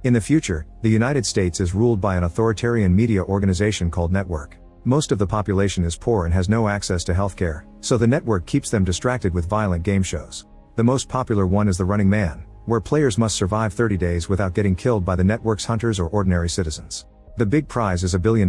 In the future, the United States is ruled by an authoritarian media organization called Network. Most of the population is poor and has no access to healthcare, so the network keeps them distracted with violent game shows. The most popular one is The Running Man, where players must survive 30 days without getting killed by the network's hunters or ordinary citizens. The big prize is $1 billion,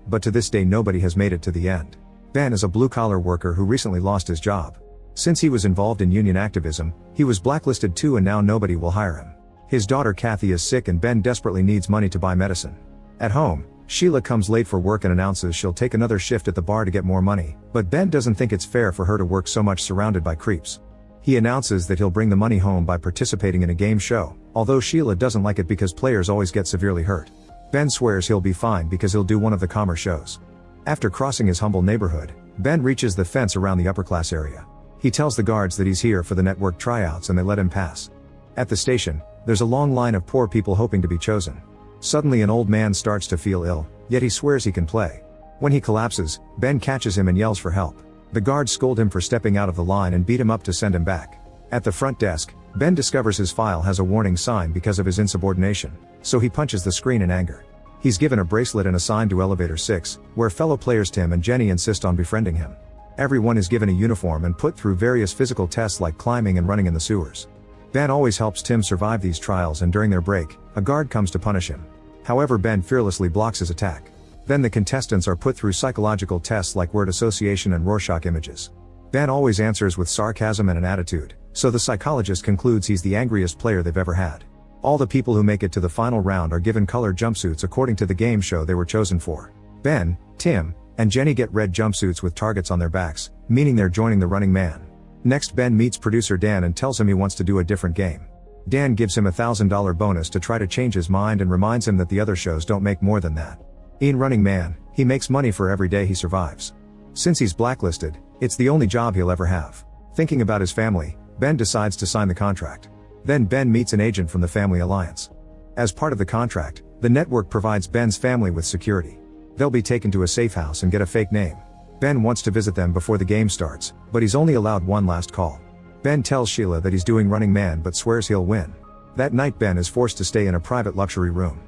but to this day nobody has made it to the end. Ben is a blue-collar worker who recently lost his job. Since he was involved in union activism, he was blacklisted too, and now nobody will hire him. His daughter Kathy is sick and Ben desperately needs money to buy medicine. At home, Sheila comes late for work and announces she'll take another shift at the bar to get more money, but Ben doesn't think it's fair for her to work so much surrounded by creeps. He announces that he'll bring the money home by participating in a game show, although Sheila doesn't like it because players always get severely hurt. Ben swears he'll be fine because he'll do one of the calmer shows. After crossing his humble neighborhood, Ben reaches the fence around the upper-class area. He tells the guards that he's here for the network tryouts and they let him pass. At the station, there's a long line of poor people hoping to be chosen. Suddenly an old man starts to feel ill, yet he swears he can play. When he collapses, Ben catches him and yells for help. The guards scold him for stepping out of the line and beat him up to send him back. At the front desk, Ben discovers his file has a warning sign because of his insubordination, so he punches the screen in anger. He's given a bracelet and assigned to Elevator 6, where fellow players Tim and Jenny insist on befriending him. Everyone is given a uniform and put through various physical tests like climbing and running in the sewers. Ben always helps Tim survive these trials, and during their break, a guard comes to punish him. However, Ben fearlessly blocks his attack. Then the contestants are put through psychological tests like word association and Rorschach images. Ben always answers with sarcasm and an attitude, so the psychologist concludes he's the angriest player they've ever had. All the people who make it to the final round are given colored jumpsuits according to the game show they were chosen for. Ben, Tim, and Jenny get red jumpsuits with targets on their backs, meaning they're joining the Running Man. Next, Ben meets producer Dan and tells him he wants to do a different game. Dan gives him $1,000 bonus to try to change his mind and reminds him that the other shows don't make more than that. In Running Man, he makes money for every day he survives. Since he's blacklisted, it's the only job he'll ever have. Thinking about his family, Ben decides to sign the contract. Then Ben meets an agent from the Family Alliance. As part of the contract, the network provides Ben's family with security. They'll be taken to a safe house and get a fake name. Ben wants to visit them before the game starts, but he's only allowed one last call. Ben tells Sheila that he's doing Running Man but swears he'll win. That night Ben is forced to stay in a private luxury room.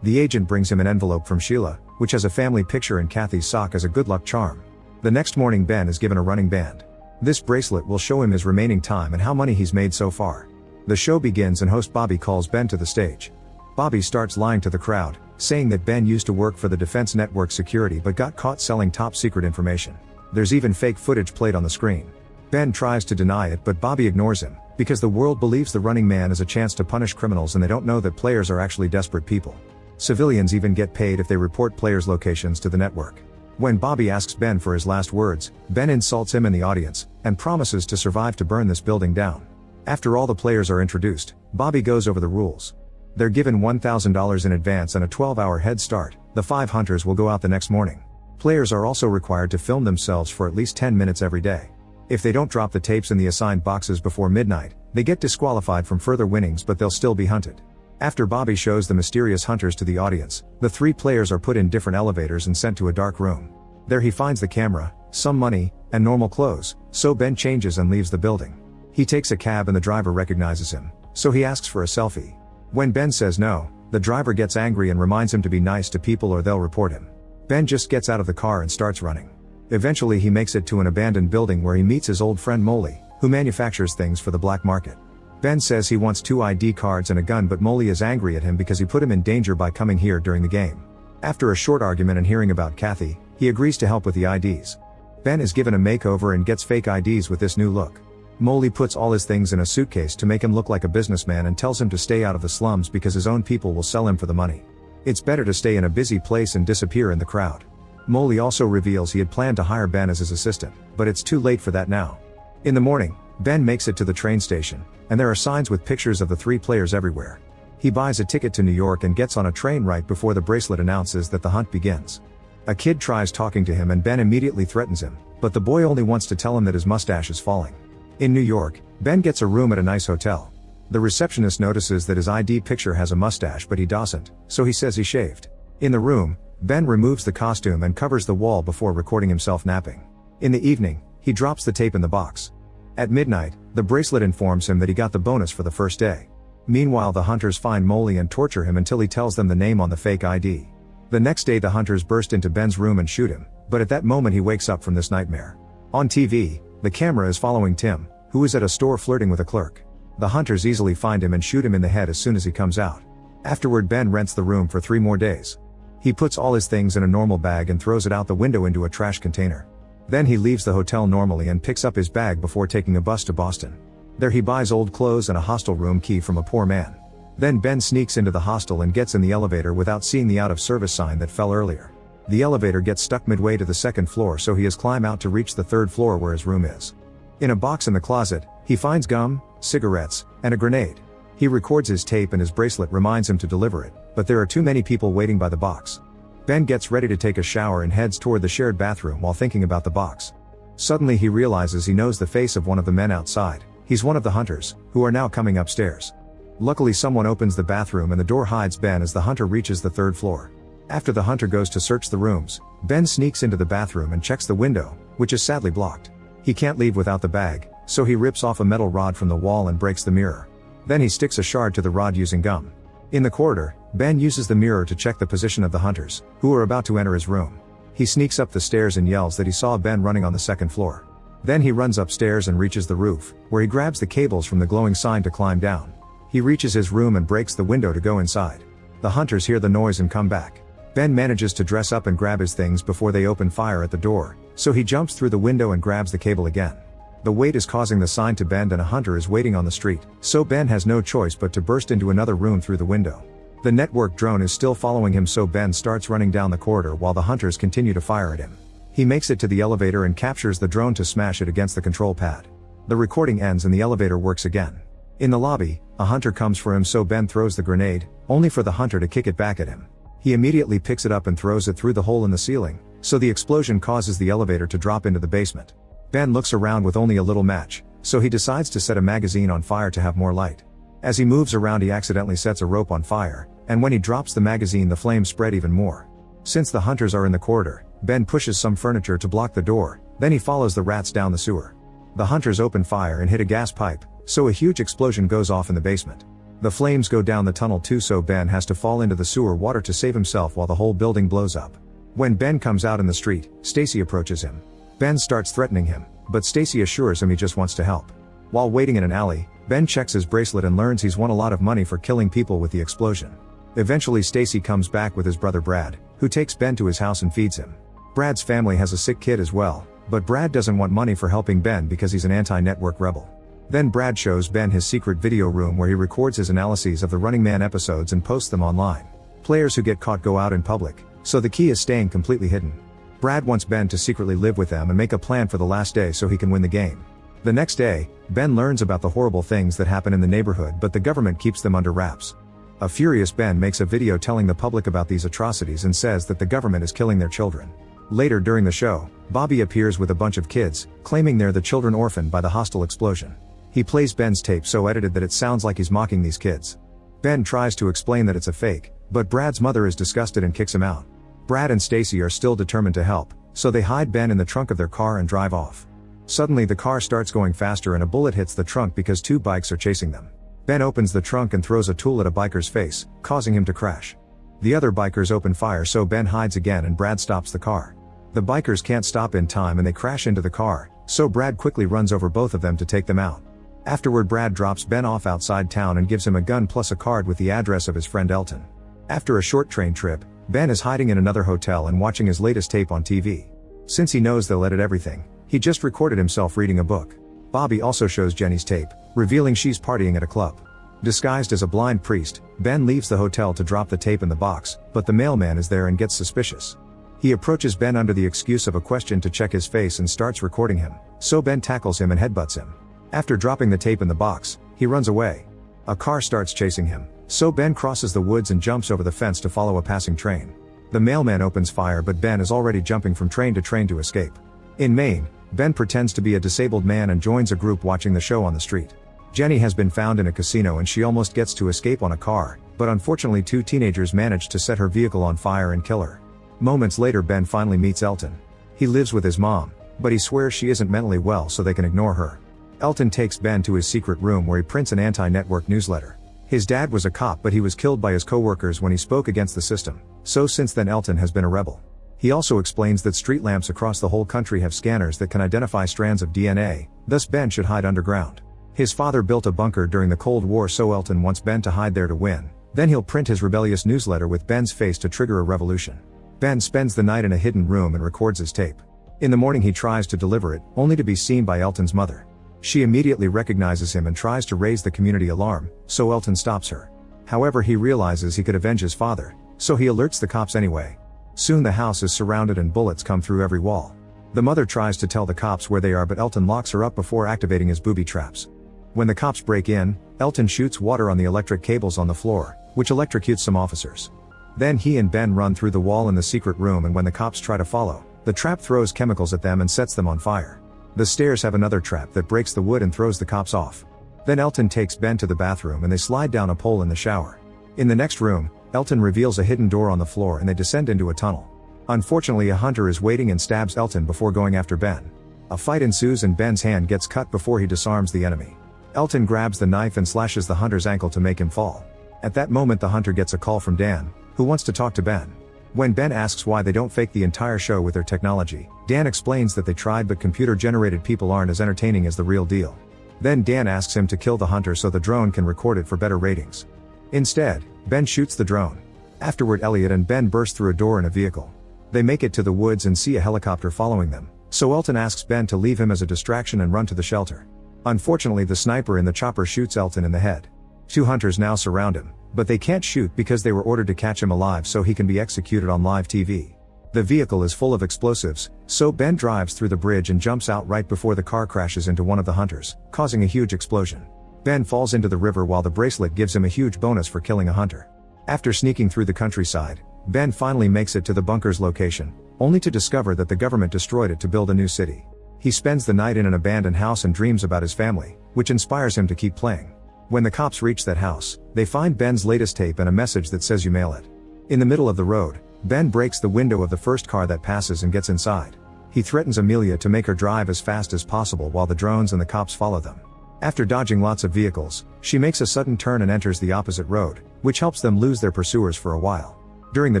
The agent brings him an envelope from Sheila, which has a family picture and Kathy's sock as a good luck charm. The next morning Ben is given a running band. This bracelet will show him his remaining time and how money he's made so far. The show begins and host Bobby calls Ben to the stage. Bobby starts lying to the crowd, saying that Ben used to work for the Defense Network security but got caught selling top secret information. There's even fake footage played on the screen. Ben tries to deny it but Bobby ignores him, because the world believes the Running Man is a chance to punish criminals and they don't know that players are actually desperate people. Civilians even get paid if they report players' locations to the network. When Bobby asks Ben for his last words, Ben insults him in the audience, and promises to survive to burn this building down. After all the players are introduced, Bobby goes over the rules. They're given $1,000 in advance and a 12-hour head start. The 5 hunters will go out the next morning. Players are also required to film themselves for at least 10 minutes every day. If they don't drop the tapes in the assigned boxes before midnight, they get disqualified from further winnings but they'll still be hunted. After Bobby shows the mysterious hunters to the audience, the 3 players are put in different elevators and sent to a dark room. There he finds the camera, some money, and normal clothes, so Ben changes and leaves the building. He takes a cab and the driver recognizes him, so he asks for a selfie. When Ben says no, the driver gets angry and reminds him to be nice to people or they'll report him. Ben just gets out of the car and starts running. Eventually he makes it to an abandoned building where he meets his old friend Molly, who manufactures things for the black market. Ben says he wants 2 ID cards and a gun but Molly is angry at him because he put him in danger by coming here during the game. After a short argument and hearing about Kathy, he agrees to help with the IDs. Ben is given a makeover and gets fake IDs with this new look. Molly puts all his things in a suitcase to make him look like a businessman and tells him to stay out of the slums because his own people will sell him for the money. It's better to stay in a busy place and disappear in the crowd. Molly also reveals he had planned to hire Ben as his assistant, but it's too late for that now. In the morning, Ben makes it to the train station, and there are signs with pictures of the 3 players everywhere. He buys a ticket to New York and gets on a train right before the bracelet announces that the hunt begins. A kid tries talking to him and Ben immediately threatens him, but the boy only wants to tell him that his mustache is falling. In New York, Ben gets a room at a nice hotel. The receptionist notices that his ID picture has a mustache but he doesn't, so he says he shaved. In the room, Ben removes the costume and covers the wall before recording himself napping. In the evening, he drops the tape in the box. At midnight, the bracelet informs him that he got the bonus for the first day. Meanwhile, the hunters find Molly and torture him until he tells them the name on the fake ID. The next day, the hunters burst into Ben's room and shoot him, but at that moment he wakes up from this nightmare. On TV, the camera is following Tim, who is at a store flirting with a clerk. The hunters easily find him and shoot him in the head as soon as he comes out. Afterward, Ben rents the room for 3 more days. He puts all his things in a normal bag and throws it out the window into a trash container. Then he leaves the hotel normally and picks up his bag before taking a bus to Boston. There he buys old clothes and a hostel room key from a poor man. Then Ben sneaks into the hostel and gets in the elevator without seeing the out of service sign that fell earlier. The elevator gets stuck midway to the 2nd floor, so he has climbed out to reach the 3rd floor where his room is. In a box in the closet, he finds gum, cigarettes, and a grenade. He records his tape and his bracelet reminds him to deliver it, but there are too many people waiting by the box. Ben gets ready to take a shower and heads toward the shared bathroom while thinking about the box. Suddenly he realizes he knows the face of one of the men outside. He's one of the hunters, who are now coming upstairs. Luckily, someone opens the bathroom and the door hides Ben as the hunter reaches the 3rd floor. After the hunter goes to search the rooms, Ben sneaks into the bathroom and checks the window, which is sadly blocked. He can't leave without the bag, so he rips off a metal rod from the wall and breaks the mirror. Then he sticks a shard to the rod using gum. In the corridor, Ben uses the mirror to check the position of the hunters, who are about to enter his room. He sneaks up the stairs and yells that he saw Ben running on the 2nd floor. Then he runs upstairs and reaches the roof, where he grabs the cables from the glowing sign to climb down. He reaches his room and breaks the window to go inside. The hunters hear the noise and come back. Ben manages to dress up and grab his things before they open fire at the door, so he jumps through the window and grabs the cable again. The weight is causing the sign to bend and a hunter is waiting on the street, so Ben has no choice but to burst into another room through the window. The network drone is still following him, so Ben starts running down the corridor while the hunters continue to fire at him. He makes it to the elevator and captures the drone to smash it against the control pad. The recording ends and the elevator works again. In the lobby, a hunter comes for him, so Ben throws the grenade, only for the hunter to kick it back at him. He immediately picks it up and throws it through the hole in the ceiling, so the explosion causes the elevator to drop into the basement. Ben looks around with only a little match, so he decides to set a magazine on fire to have more light. As he moves around, he accidentally sets a rope on fire, and when he drops the magazine, the flames spread even more. Since the hunters are in the corridor, Ben pushes some furniture to block the door, then he follows the rats down the sewer. The hunters open fire and hit a gas pipe, so a huge explosion goes off in the basement. The flames go down the tunnel too, so Ben has to fall into the sewer water to save himself while the whole building blows up. When Ben comes out in the street, Stacy approaches him. Ben starts threatening him, but Stacy assures him he just wants to help. While waiting in an alley, Ben checks his bracelet and learns he's won a lot of money for killing people with the explosion. Eventually, Stacy comes back with his brother Brad, who takes Ben to his house and feeds him. Brad's family has a sick kid as well, but Brad doesn't want money for helping Ben because he's an anti-network rebel. Then Brad shows Ben his secret video room where he records his analyses of the Running Man episodes and posts them online. Players who get caught go out in public, so the key is staying completely hidden. Brad wants Ben to secretly live with them and make a plan for the last day so he can win the game. The next day, Ben learns about the horrible things that happen in the neighborhood, but the government keeps them under wraps. A furious Ben makes a video telling the public about these atrocities and says that the government is killing their children. Later during the show, Bobby appears with a bunch of kids, claiming they're the children orphaned by the hostile explosion. He plays Ben's tape so edited that it sounds like he's mocking these kids. Ben tries to explain that it's a fake, but Brad's mother is disgusted and kicks him out. Brad and Stacy are still determined to help, so they hide Ben in the trunk of their car and drive off. Suddenly the car starts going faster and a bullet hits the trunk because 2 bikes are chasing them. Ben opens the trunk and throws a tool at a biker's face, causing him to crash. The other bikers open fire, so Ben hides again and Brad stops the car. The bikers can't stop in time and they crash into the car, so Brad quickly runs over both of them to take them out. Afterward, Brad drops Ben off outside town and gives him a gun plus a card with the address of his friend Elton. After a short train trip, Ben is hiding in another hotel and watching his latest tape on TV. Since he knows they'll edit everything, he just recorded himself reading a book. Bobby also shows Jenny's tape, revealing she's partying at a club. Disguised as a blind priest, Ben leaves the hotel to drop the tape in the box, but the mailman is there and gets suspicious. He approaches Ben under the excuse of a question to check his face and starts recording him, so Ben tackles him and headbutts him. After dropping the tape in the box, he runs away. A car starts chasing him, so Ben crosses the woods and jumps over the fence to follow a passing train. The mailman opens fire, but Ben is already jumping from train to escape. In Maine, Ben pretends to be a disabled man and joins a group watching the show on the street. Jenny has been found in a casino and she almost gets to escape on a car, but unfortunately 2 teenagers manage to set her vehicle on fire and kill her. Moments later, Ben finally meets Elton. He lives with his mom, but he swears she isn't mentally well so they can ignore her. Elton takes Ben to his secret room where he prints an anti-network newsletter. His dad was a cop, but he was killed by his co-workers when he spoke against the system, so since then Elton has been a rebel. He also explains that street lamps across the whole country have scanners that can identify strands of DNA, thus Ben should hide underground. His father built a bunker during the Cold War, so Elton wants Ben to hide there to win. Then he'll print his rebellious newsletter with Ben's face to trigger a revolution. Ben spends the night in a hidden room and records his tape. In the morning he tries to deliver it, only to be seen by Elton's mother. She immediately recognizes him and tries to raise the community alarm, so Elton stops her. However, he realizes he could avenge his father, so he alerts the cops anyway. Soon the house is surrounded and bullets come through every wall. The mother tries to tell the cops where they are, but Elton locks her up before activating his booby traps. When the cops break in, Elton shoots water on the electric cables on the floor, which electrocutes some officers. Then he and Ben run through the wall in the secret room, and when the cops try to follow, the trap throws chemicals at them and sets them on fire. The stairs have another trap that breaks the wood and throws the cops off. Then Elton takes Ben to the bathroom and they slide down a pole in the shower. In the next room, Elton reveals a hidden door on the floor and they descend into a tunnel. Unfortunately, a hunter is waiting and stabs Elton before going after Ben. A fight ensues and Ben's hand gets cut before he disarms the enemy. Elton grabs the knife and slashes the hunter's ankle to make him fall. At that moment the hunter gets a call from Dan, who wants to talk to Ben. When Ben asks why they don't fake the entire show with their technology, Dan explains that they tried, but computer-generated people aren't as entertaining as the real deal. Then Dan asks him to kill the hunter so the drone can record it for better ratings. Instead, Ben shoots the drone. Afterward, Elliot and Ben burst through a door in a vehicle. They make it to the woods and see a helicopter following them, so Elton asks Ben to leave him as a distraction and run to the shelter. Unfortunately, the sniper in the chopper shoots Elton in the head. Two hunters now surround him, but they can't shoot because they were ordered to catch him alive so he can be executed on live TV. The vehicle is full of explosives, so Ben drives through the bridge and jumps out right before the car crashes into one of the hunters, causing a huge explosion. Ben falls into the river while the bracelet gives him a huge bonus for killing a hunter. After sneaking through the countryside, Ben finally makes it to the bunker's location, only to discover that the government destroyed it to build a new city. He spends the night in an abandoned house and dreams about his family, which inspires him to keep playing. When the cops reach that house, they find Ben's latest tape and a message that says you mail it. In the middle of the road, Ben breaks the window of the first car that passes and gets inside. He threatens Amelia to make her drive as fast as possible while the drones and the cops follow them. After dodging lots of vehicles, she makes a sudden turn and enters the opposite road, which helps them lose their pursuers for a while. During the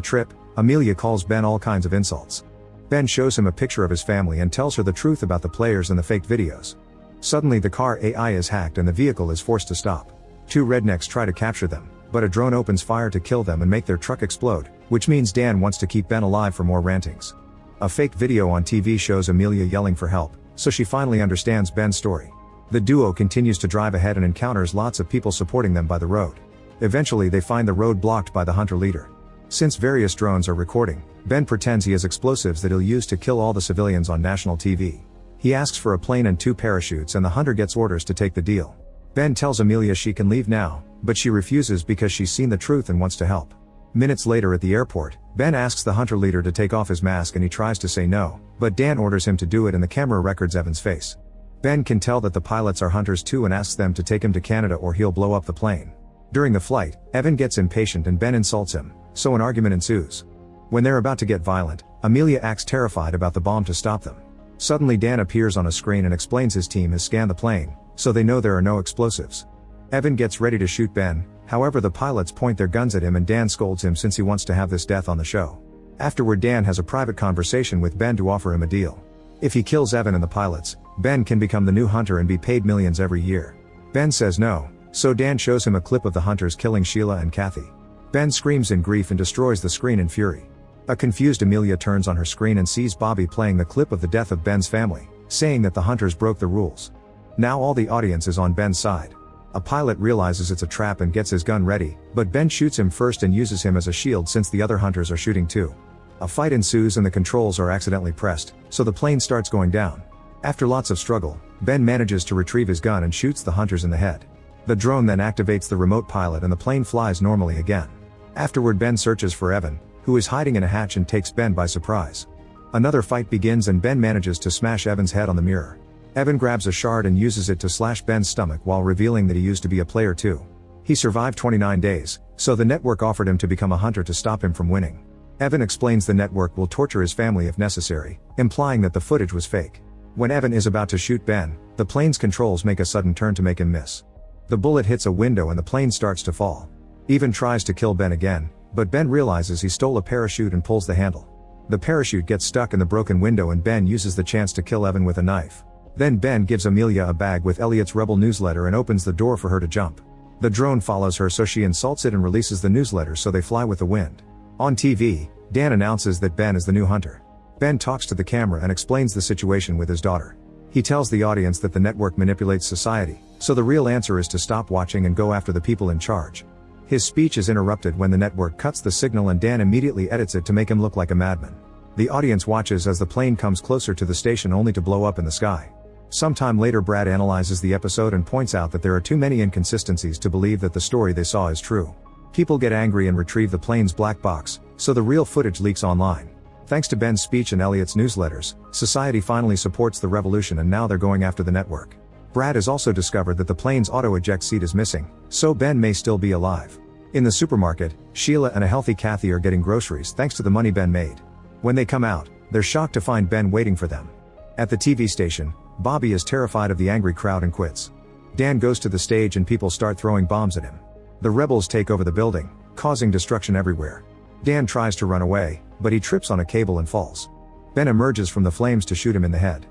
trip, Amelia calls Ben all kinds of insults. Ben shows him a picture of his family and tells her the truth about the players and the faked videos. Suddenly the car AI is hacked and the vehicle is forced to stop. Two rednecks try to capture them, but a drone opens fire to kill them and make their truck explode, which means Dan wants to keep Ben alive for more rantings. A fake video on TV shows Amelia yelling for help, so she finally understands Ben's story. The duo continues to drive ahead and encounters lots of people supporting them by the road. Eventually they find the road blocked by the hunter leader. Since various drones are recording, Ben pretends he has explosives that he'll use to kill all the civilians on national TV. He asks for a plane and 2 parachutes and the hunter gets orders to take the deal. Ben tells Amelia she can leave now, but she refuses because she's seen the truth and wants to help. Minutes later at the airport, Ben asks the hunter leader to take off his mask and he tries to say no, but Dan orders him to do it and the camera records Evan's face. Ben can tell that the pilots are hunters too and asks them to take him to Canada or he'll blow up the plane. During the flight, Evan gets impatient and Ben insults him, so an argument ensues. When they're about to get violent, Amelia acts terrified about the bomb to stop them. Suddenly Dan appears on a screen and explains his team has scanned the plane, so they know there are no explosives. Evan gets ready to shoot Ben, however the pilots point their guns at him and Dan scolds him since he wants to have this death on the show. Afterward Dan has a private conversation with Ben to offer him a deal. If he kills Evan and the pilots, Ben can become the new hunter and be paid millions every year. Ben says no, so Dan shows him a clip of the hunters killing Sheila and Kathy. Ben screams in grief and destroys the screen in fury. A confused Amelia turns on her screen and sees Bobby playing the clip of the death of Ben's family, saying that the hunters broke the rules. Now all the audience is on Ben's side. A pilot realizes it's a trap and gets his gun ready, but Ben shoots him first and uses him as a shield since the other hunters are shooting too. A fight ensues and the controls are accidentally pressed, so the plane starts going down. After lots of struggle, Ben manages to retrieve his gun and shoots the hunters in the head. The drone then activates the remote pilot and the plane flies normally again. Afterward Ben searches for Evan, who is hiding in a hatch and takes Ben by surprise. Another fight begins and Ben manages to smash Evan's head on the mirror. Evan grabs a shard and uses it to slash Ben's stomach while revealing that he used to be a player too. He survived 29 days, so the network offered him to become a hunter to stop him from winning. Evan explains the network will torture his family if necessary, implying that the footage was fake. When Evan is about to shoot Ben, the plane's controls make a sudden turn to make him miss. The bullet hits a window and the plane starts to fall. Evan tries to kill Ben again, but Ben realizes he stole a parachute and pulls the handle. The parachute gets stuck in the broken window and Ben uses the chance to kill Evan with a knife. Then Ben gives Amelia a bag with Elliot's Rebel newsletter and opens the door for her to jump. The drone follows her so she insults it and releases the newsletter so they fly with the wind. On TV, Dan announces that Ben is the new hunter. Ben talks to the camera and explains the situation with his daughter. He tells the audience that the network manipulates society, so the real answer is to stop watching and go after the people in charge. His speech is interrupted when the network cuts the signal and Dan immediately edits it to make him look like a madman. The audience watches as the plane comes closer to the station only to blow up in the sky. Sometime later Brad analyzes the episode and points out that there are too many inconsistencies to believe that the story they saw is true. People get angry and retrieve the plane's black box, so the real footage leaks online. Thanks to Ben's speech and Elliot's newsletters, society finally supports the revolution and now they're going after the network. Brad has also discovered that the plane's auto-eject seat is missing, so Ben may still be alive. In the supermarket, Sheila and a healthy Kathy are getting groceries thanks to the money Ben made. When they come out, they're shocked to find Ben waiting for them. At the TV station, Bobby is terrified of the angry crowd and quits. Dan goes to the stage and people start throwing bombs at him. The rebels take over the building, causing destruction everywhere. Dan tries to run away, but he trips on a cable and falls. Ben emerges from the flames to shoot him in the head.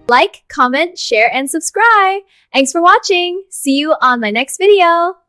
Like, comment, share, and subscribe. Thanks for watching. See you on my next video.